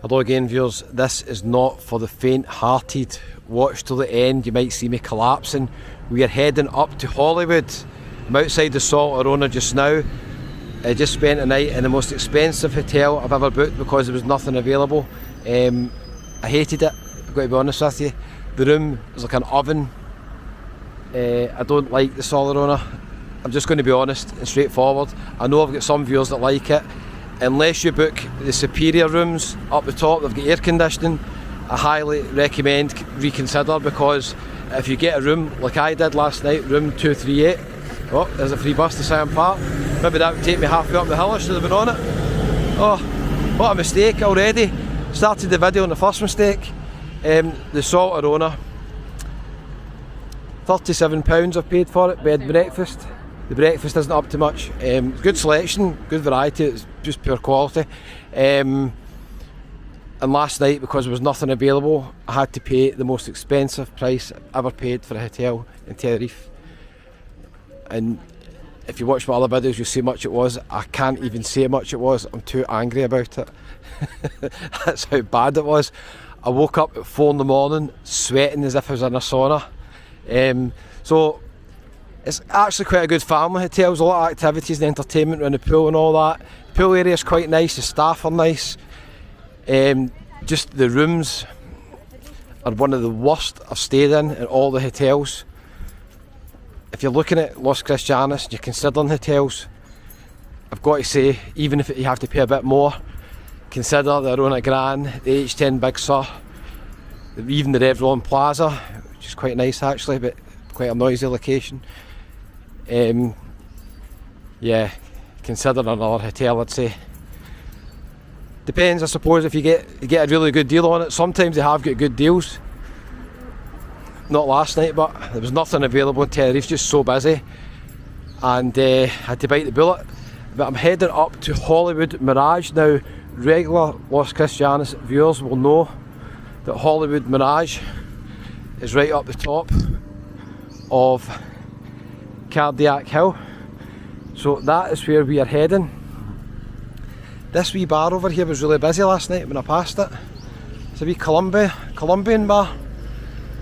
Although again viewers, this is not for the faint-hearted. Watch till the end, you might see me collapsing. We are heading up to Hollywood. I'm outside the Salt Arona just now. I just spent a night in the most expensive hotel I've ever booked because there was nothing available. I hated it, I've got to be honest with you. The room was like an oven. I don't like the Salt Arona. I'm just going to be honest and straightforward. I know I've got some viewers that like it. Unless you book the superior rooms up the top, they've got air conditioning, I highly recommend reconsider, because if you get a room like I did last night, room 238, oh, there's a free bus to Scion Park, maybe that would take me halfway up the hill. I should have been on it. Oh, what a mistake already. Started the video on the first mistake. The Salt Arona, £37 I've paid for it, bed and breakfast. The breakfast isn't up to much. Good selection, good variety, it's just pure quality. And last night, because there was nothing available, I had to pay the most expensive price I've ever paid for a hotel in Tenerife. And if you watch my other videos, you'll see how much it was. I can't even say how much it was, I'm too angry about it. That's how bad it was. I woke up at 4 in the morning, sweating as if I was in a sauna. So it's actually quite a good family hotel. There's a lot of activities and entertainment around the pool and all that. The pool area is quite nice, the staff are nice. Just the rooms are one of the worst I've stayed in all the hotels. If you're looking at Los Cristianos and you're considering hotels, I've got to say, even if you have to pay a bit more, consider the Arona Gran, the H10 Big Sur, even the Revlon Plaza, which is quite nice actually, but quite a noisy location. Yeah, consider another hotel, I'd say. Depends, I suppose, if you get a really good deal on it. Sometimes they have got good deals. Not last night, but there was nothing available in Tenerife, just so busy, and had to bite the bullet. But I'm heading up to Hollywood Mirage now. Regular Los Cristianos viewers will know that Hollywood Mirage is right up the top of Cardiac Hill, so that is where we are heading. This wee bar over here was really busy last night when I passed it. It's a wee Colombian bar.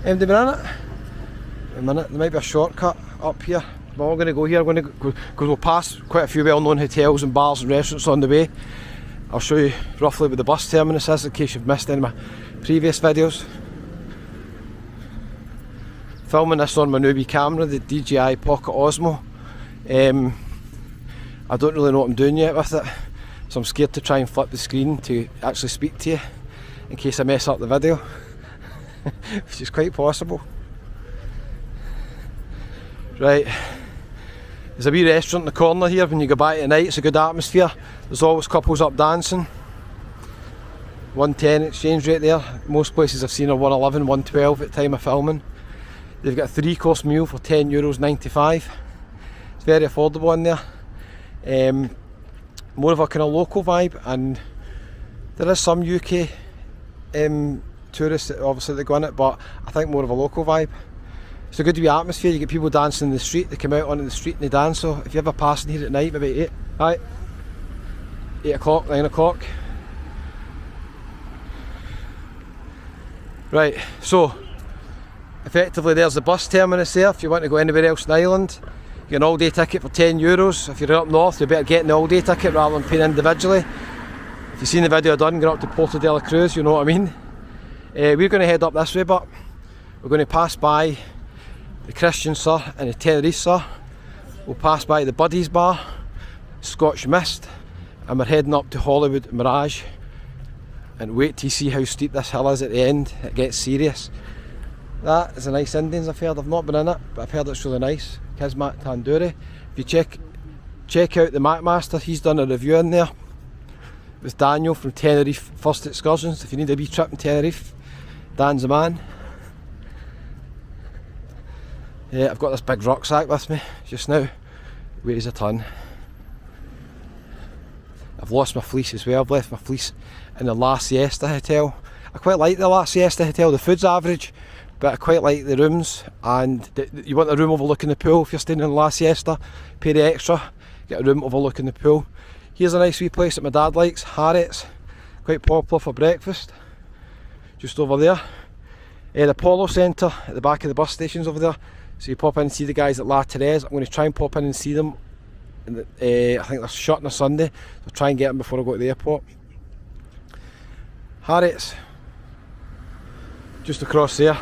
Anybody been in it? A minute, there might be a shortcut up here. But we're going to go here, because we'll pass quite a few well-known hotels and bars and restaurants on the way. I'll show you roughly where the bus terminus is in case you've missed any of my previous videos. Filming this on my newbie camera, the DJI Pocket Osmo. I don't really know what I'm doing yet with it, so I'm scared to try and flip the screen to actually speak to you in case I mess up the video, which is quite possible. Right, there's a wee restaurant in the corner here. When you go by at night, it's a good atmosphere. There's always couples up dancing. 110 exchange rate there. Most places I've seen are 111, 112 at the time of filming. They've got a 3-course meal for €10.95. It's very affordable in there. More of a kind of local vibe, and there is some UK tourists that obviously go in it, but I think more of a local vibe. It's a good wee atmosphere. You get people dancing in the street. They come out onto the street and they dance. So if you're ever passing here at night, maybe 8 o'clock, 9 o'clock. Right, so effectively there's the bus terminus there. If you want to go anywhere else in Ireland, you get an all-day ticket for €10. If you're up north, you better get an all-day ticket rather than paying individually. If you've seen the video I've done, get up to Porto de la Cruz, you know what I mean. We're going to head up this way, but we're going to pass by the Christian Sur and the Tenerife Sur. We'll pass by the Buddies Bar, Scotch Mist, and we're heading up to Hollywood Mirage. And wait till you see how steep this hill is at the end. It gets serious. That is a nice Indians I've heard. I've not been in it, but I've heard it's really nice. Kismat Tandoori. If you check out the Macmaster, he's done a review in there with Daniel from Tenerife First Excursions. If you need a wee trip in Tenerife, Dan's the man. Yeah, I've got this big rucksack with me just now. Weighs a ton. I've lost my fleece as well. I've left my fleece in the La Siesta Hotel. I quite like the La Siesta Hotel. The food's average, but I quite like the rooms. And you want a room overlooking the pool if you're staying in La Siesta, pay the extra, get a room overlooking the pool. Here's a nice wee place that my dad likes, Harriet's. quite popular for breakfast. Just over there. The Polo Centre at the back of the bus station's over there. So you pop in and see the guys at La Therese. I'm going to try and pop in and see them. I think they're shut on a Sunday, so try and get them before I go to the airport. Harriet's just across there.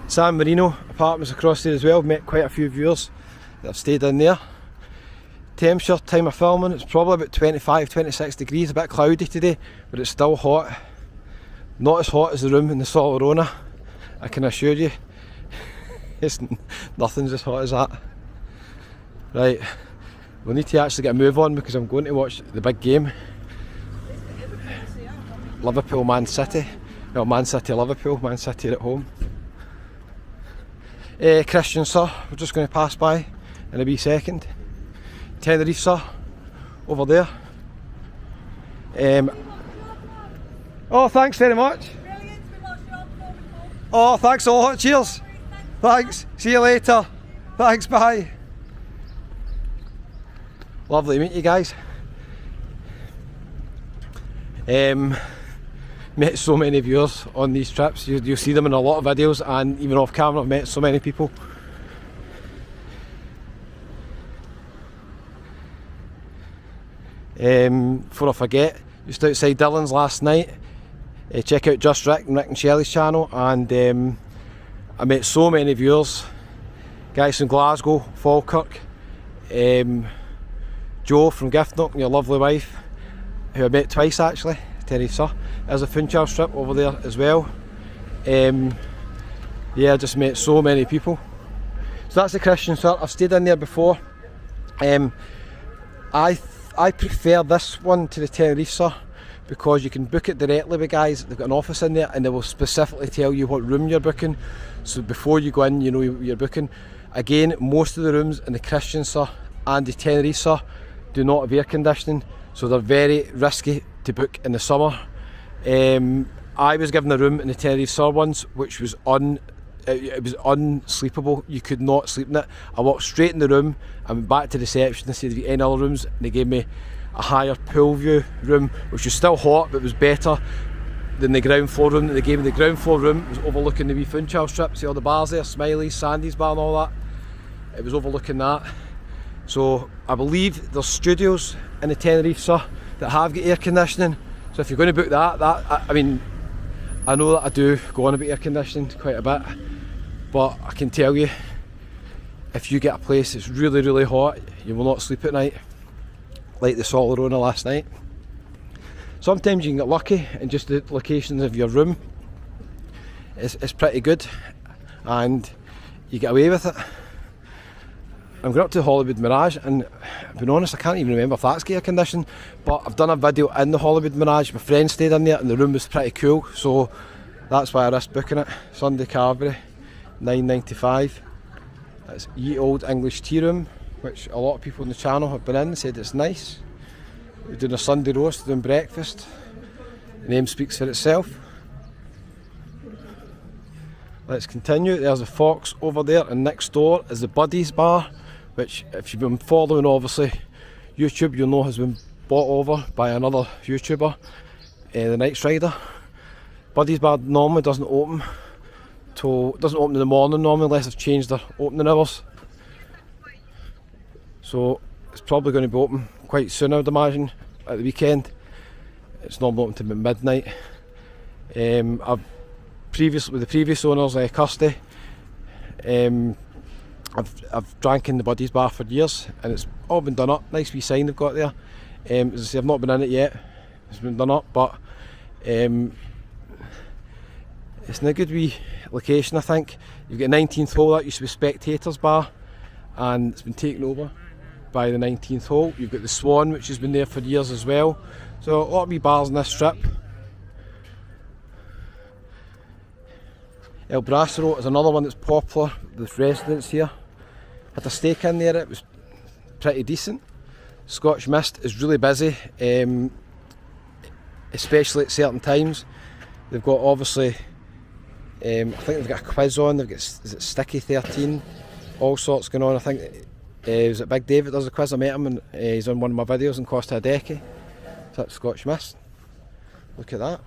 San Marino apartments across there as well. Met quite a few viewers that have stayed in there. Temperature, time of filming, it's probably about 25-26 degrees, a bit cloudy today, but it's still hot. Not as hot as the room in the Solarona, I can assure you. Nothing's as hot as that. Right, we'll need to actually get a move on because I'm going to watch the big game. Liverpool, Man City. Well, Man City, Liverpool, Man City are at home. Cristianos, sir, we're just going to pass by in a wee second. Tenerife, sir, over there. Oh, thanks very much. Oh, thanks a lot. Cheers. Thanks. See you later. Thanks. Bye. Lovely to meet you guys. Met so many viewers on these trips. You'll see them in a lot of videos, and even off camera I've met so many people. Before I forget, just outside Dillon's last night, check out Just Rick and Shelley's channel, and I met so many viewers, guys from Glasgow, Falkirk, Joe from Giftnock and your lovely wife, who I met twice actually, Teresa. There's a Funchal strip over there as well. Yeah, I just met so many people. So that's the Christian Cert. I've stayed in there before. I prefer this one to the Tenerife, sir, because you can book it directly with guys. They've got an office in there and they will specifically tell you what room you're booking. So before you go in, you know you're booking. Again, most of the rooms in the Christian, sir, and the Tenerife, sir, do not have air conditioning, so they're very risky to book in the summer. I was given a room in the Tenerife, sir, once, which was it was unsleepable. You could not sleep in it. I walked straight in the room, I went back to reception and said, "Have you any other rooms?" And they gave me a higher pool view room, which was still hot but was better than the ground floor room that they gave me. The ground floor room was overlooking the wee Funchal strip. See all the bars there, Smiley's, Sandy's bar and all that. It was overlooking that. So I believe there's studios in the Tenerife, sir, that have got air conditioning. So if you're going to book that, I mean, I know that I do go on about air conditioning quite a bit, but I can tell you, if you get a place that's really, really hot, you will not sleep at night, like the Solarona last night. Sometimes you can get lucky and just the locations of your room is pretty good and you get away with it. I'm going up to the Hollywood Mirage, and being honest, I can't even remember if that's air conditioned, but I've done a video in the Hollywood Mirage. My friend stayed in there and the room was pretty cool, so that's why I risked booking it. Sunday Carvery, $9.95. That's Ye Old English Tea Room, which a lot of people on the channel have been in and said it's nice. We're doing a Sunday roast, doing breakfast. The name speaks for itself. Let's continue. There's a Fox over there, and next door is the Buddies Bar, which, if you've been following obviously YouTube, you'll know has been bought over by another YouTuber, the Night Strider. Buddies Bar normally doesn't open in the morning normally, unless they've changed their opening hours. So it's probably going to be open quite soon, I would imagine, at the weekend. It's normally open to about midnight. With the previous owners, Kirsty, I've drank in the Buddies Bar for years, and it's all been done up. Nice wee sign they've got there. As I say, I've not been in it yet. It's been done up, but it's in a good wee location, I think. You've got 19th hole, that used to be Spectators Bar, and it's been taken over by the 19th hole. You've got the Swan, which has been there for years as well. So a lot of wee bars in this strip. El Brasero is another one that's popular with residents here. Had a steak in there, it was pretty decent. Scotch Mist is really busy, especially at certain times. They've got obviously, I think they've got a quiz on, they've got, is it Sticky 13, all sorts going on. I think, was it Big David does a quiz? I met him and he's on one of my videos in Costa Adeje. So that's Scotch Mist. Look at that.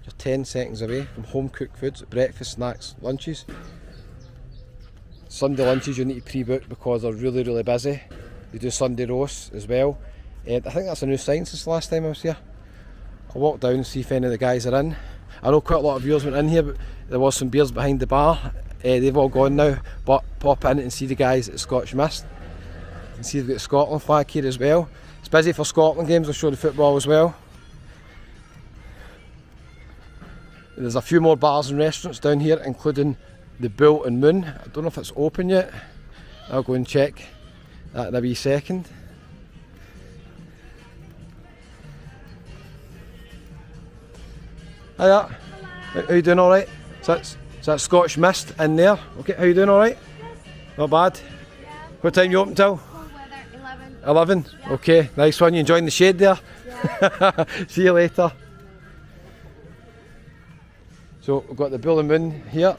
You're 10 seconds away from home cooked foods, breakfast, snacks, lunches. Sunday lunches you need to pre-book because they're really busy. They do Sunday roasts as well. I think that's a new sign since the last time I was here. I'll walk down and see if any of the guys are in. I know quite a lot of viewers went in here, but there was some beers behind the bar. They've all gone now, but pop in and see the guys at Scottish Mist. You can see they've got the Scotland flag here as well. It's busy for Scotland games, I'll show the football as well. There's a few more bars and restaurants down here, including the Bull and Moon. I don't know if it's open yet. I'll go and check that in a wee second. Hiya. How you doing, alright? So that's Scottish Mist in there. Okay, how you doing, alright? Not bad? Yeah. What time you open till? Cold weather, 11. 11? Yeah. Okay, nice one. You enjoying the shade there? Yeah. See you later. So we've got the Bull and Moon here.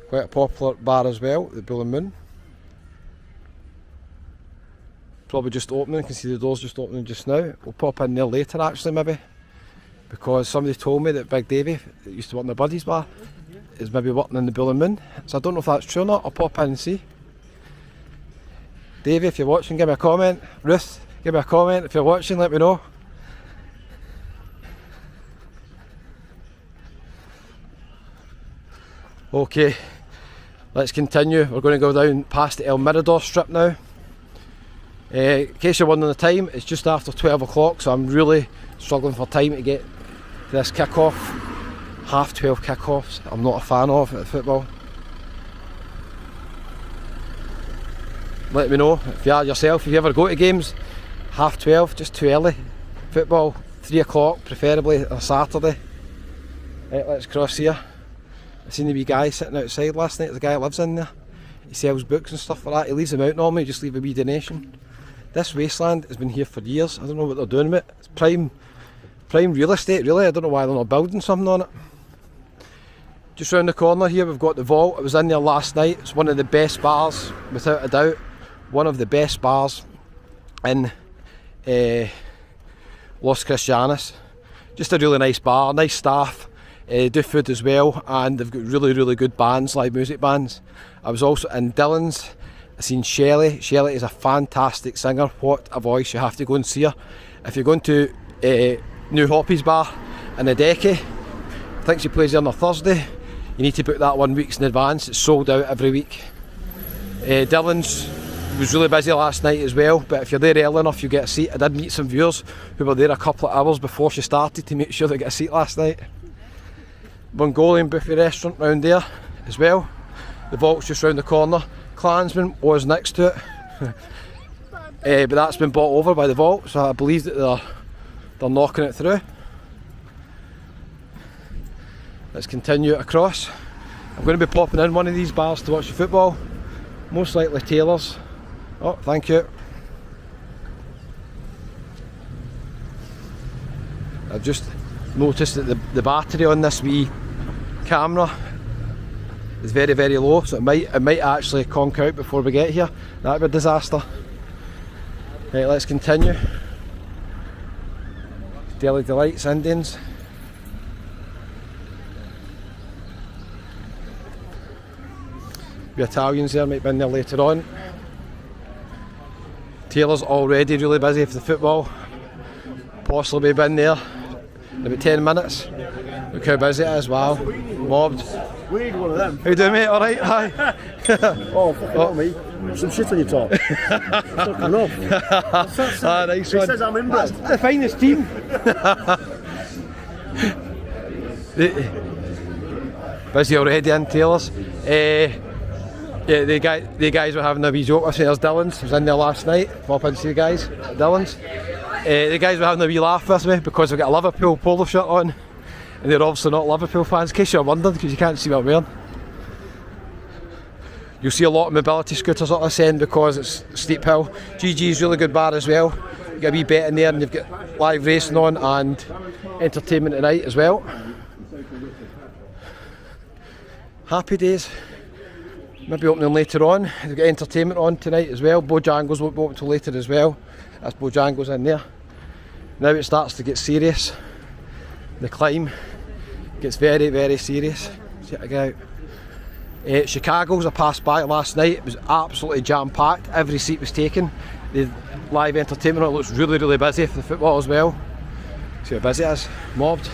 Quite a popular bar as well, the Bull and Moon. Probably just opening, you can see the doors just opening just now. We'll pop in there later actually maybe, because somebody told me that Big Davey, that used to work in the Buddies bar, is maybe working in the Bull and Moon. So I don't know if that's true or not, I'll pop in and see. Davey, if you're watching, give me a comment. Ruth, give me a comment if you're watching, let me know. Okay, let's continue. We're going to go down past the El Mirador strip now. In case you're wondering the time, it's just after 12 o'clock, so I'm really struggling for time to get to this kick-off. 12:30 kick-offs, I'm not a fan of at football. Let me know if you are yourself, if you ever go to games. 12:30, just too early. Football, 3 o'clock, preferably on a Saturday. Right, let's cross here. I seen the wee guy sitting outside last night. The guy lives in there. He sells books and stuff like that. He leaves them out normally, just leave a wee donation. This wasteland has been here for years. I don't know what they're doing with it. It's prime real estate really. I don't know why they're not building something on it. Just round the corner here we've got the Vault. I was in there last night. It's one of the best bars, without a doubt. One of the best bars in Los Cristianos. Just a really nice bar, nice staff. Do food as well, and they've got really good bands, live music bands. I was also in Dylan's. I seen Shelley. Shelley is a fantastic singer. What a voice! You have to go and see her. If you're going to New Hoppy's bar in the Decky, I think she plays there on a Thursday. You need to book that 1 week in advance. It's sold out every week. Dylan's was really busy last night as well, but if you're there early enough you get a seat. I did meet some viewers who were there a couple of hours before she started to make sure they get a seat last night. Mongolian buffet restaurant round there as well. The Vault's just round the corner. Klansman was next to it, but that's been bought over by the Vault, so I believe that they're knocking it through. Let's continue across. I'm going to be popping in one of these bars to watch the football, most likely Taylor's. Oh, thank you. I've just noticed that the battery on this wee camera is very low, so it might actually conk out before we get here. That'd be a disaster. Right, let's continue. Deli Delights, Indians. The Italians there might be in there later on. Taylor's already really busy for the football. Possibly been there in about 10 minutes. Look how busy it is, wow. Mobbed. We need one of them. How you doing, mate? Alright? Hi. Oh, fucking hell, mate. Some shit on your top. Fucking off. Ah, nice one. He says I'm inbred. That's the finest team. Busy already in Taylor's. Yeah, the guys were having a wee joke with me. There's Dylan's. I was in there last night. Pop in to see the guys at Dylan's. The guys were having a wee laugh with me because I've got a Liverpool polo shirt on, and they're obviously not Liverpool fans, in case you're wondering, because you can't see what I'm wearing. You'll see a lot of mobility scooters up this end because it's steep hill. GG's really good bar as well. You get a wee bet in there, and you've got live racing on and entertainment tonight as well. Happy days. Maybe opening later on. They've got entertainment on tonight as well. Bojangles won't be open till later as well. That's Bojangles in there. Now it starts to get serious. The climb gets very, very serious. Check it out. Chicago's I passed by last night. It was absolutely jam-packed. Every seat was taken. The live entertainment looks really, really busy for the football as well. See how busy it is. Mobbed.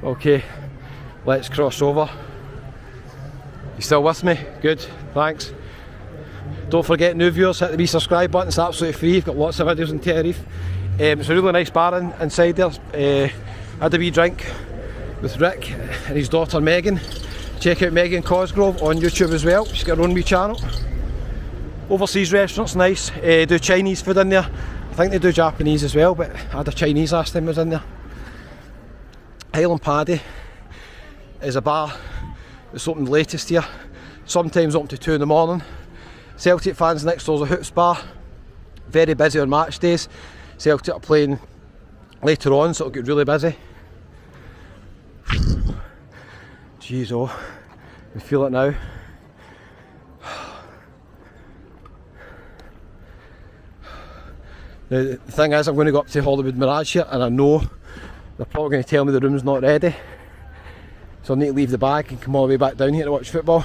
Okay, let's cross over. You still with me? Good, thanks. Don't forget, new viewers, hit the wee subscribe button. It's absolutely free. You've got lots of videos on Tenerife. It's a really nice bar inside there. Had a wee drink with Rick and his daughter Megan. Check out Megan Cosgrove on YouTube as well. She's got her own wee channel. Overseas restaurants, nice. Do Chinese food in there. I think they do Japanese as well, but I had a Chinese last time I was in there. Highland Paddy is a bar that's open the latest here. Sometimes open to 2 in the morning. Celtic fans next door's a Hoops bar. Very busy on match days. Celtic are playing later on, so it'll get really busy. Jeez, oh, you feel it now. Now, the thing is, I'm going to go up to Hollywood Mirage here, and I know they're probably going to tell me the room's not ready. So I need to leave the bag and come all the way back down here to watch football.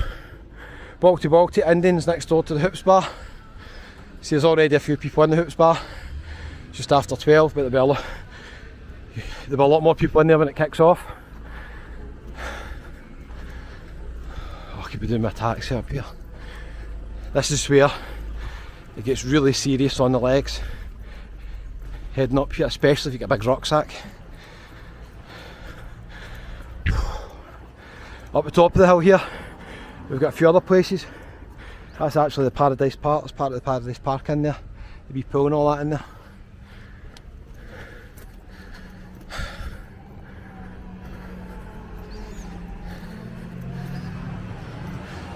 Balti Indians next door to the Hoops bar. See, there's already a few people in the Hoops bar. It's just after 12, but there'll be a lot more people in there when it kicks off. Oh, I could be doing my taxi up here. This is where it gets really serious on the legs. Heading up here, especially if you get a big rucksack. Up the top of the hill here, we've got a few other places. That's actually the Paradise Park. There's part of the Paradise Park in there. The wee pool and all that in there.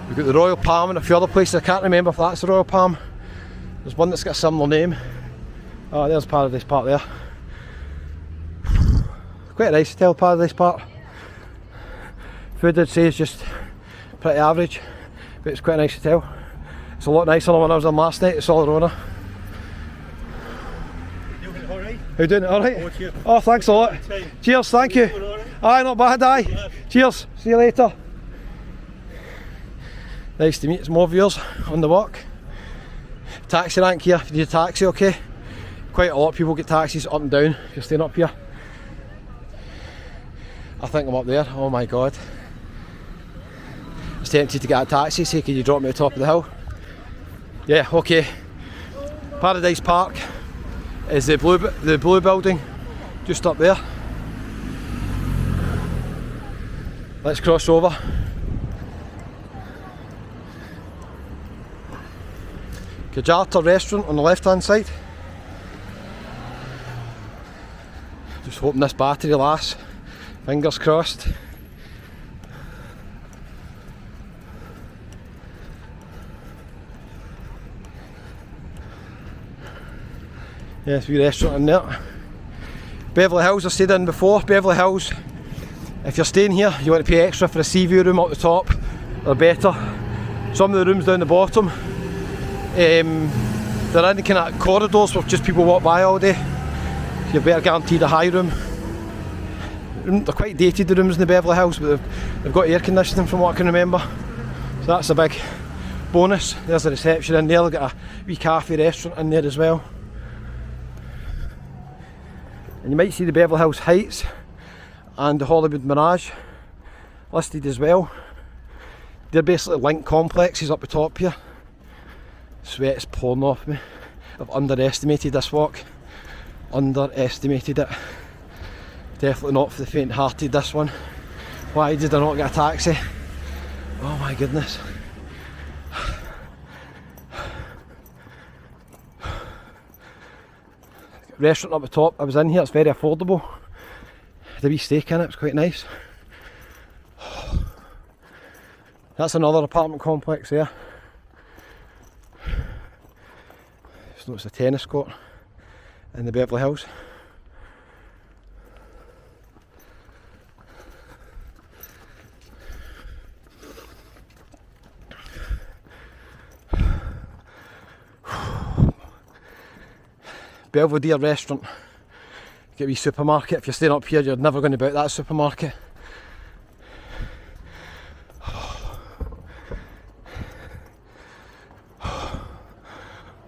We've got the Royal Palm and a few other places. I can't remember if that's the Royal Palm. There's one that's got a similar name. Oh, there's Paradise Park there. Quite a nice hotel, Paradise Park. Food I'd say is just pretty average, but it's quite a nice hotel. It's a lot nicer than when I was in last night at Solarona. How you doing? Alright? Oh, thanks a lot. Cheers, thank you. Aye, not bad, aye. Cheers, see you later. Nice to meet some more viewers on the walk. Taxi rank here, if you need a taxi, okay? Quite a lot of people get taxis up and down if you're staying up here. I think I'm up there, oh my god. I was tempted to get a taxi, say can you drop me at the top of the hill? Yeah, okay. Paradise Park is the blue building, just up there. Let's cross over. Kajarta restaurant on the left hand side. Just hoping this battery lasts. Fingers crossed. Yes, wee restaurant in there. Beverly Hills I stayed in before. Beverly Hills, if you're staying here you want to pay extra for a sea view room up the top. They're better. Some of the rooms down the bottom, they're in the kind of corridors where just people walk by all day. So you're better guaranteed a high room. They're quite dated, the rooms in the Beverly Hills, but they've got air conditioning from what I can remember. So that's a big bonus. There's the reception in there. They've got a wee cafe restaurant in there as well. And you might see the Beverly Hills Heights and the Hollywood Mirage listed as well. They're basically linked complexes up the top here. Sweat's pouring off me. I've underestimated this walk. Underestimated it. Definitely not for the faint-hearted, this one. Why did I not get a taxi? Oh my goodness. Restaurant up the top, I was in here, it's very affordable. The wee steak in it, it's quite nice. That's another apartment complex there. Just noticed a tennis court in the Beverly Belvedere restaurant. Get a wee supermarket. If you're staying up here, you're never going to be out that supermarket.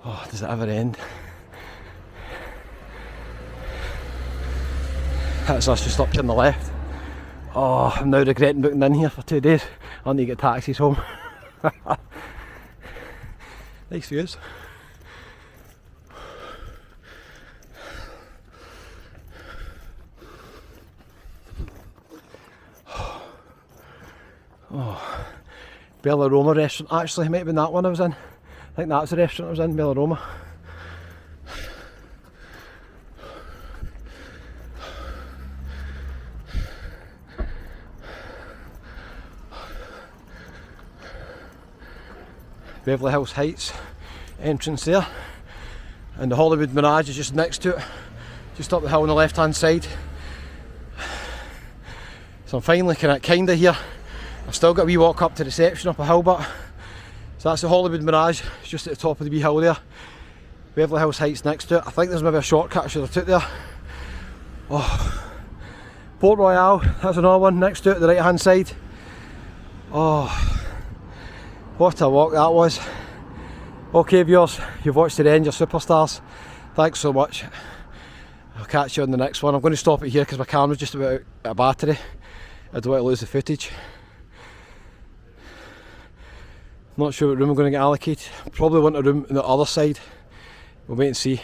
Oh, does it ever end? That's us just up here on the left. Oh, I'm now regretting booking in here for 2 days. I need to get taxis home. Nice views. Oh, Bella Roma restaurant. Actually, it might have been that one I was in. I think that's the restaurant I was in, Bella Roma. Beverly Hills Heights entrance there, and the Hollywood Mirage is just next to it, just up the hill on the left hand side. So I'm finally kinda here. I've still got a wee walk up to reception up a hill, but so that's the Hollywood Mirage. It's just at the top of the wee hill there. Beverly Hills Heights next to it. I think there's maybe a shortcut I should have took there. Oh, Port Royale, that's another one next to it, the right hand side. Oh, what a walk that was. Okay viewers, you've watched to the end, your superstars. Thanks so much. I'll catch you on the next one. I'm going to stop it here because my camera's just about out of battery. I don't want to lose the footage. Not sure what room I'm going to get allocated. Probably want a room on the other side. We'll wait and see.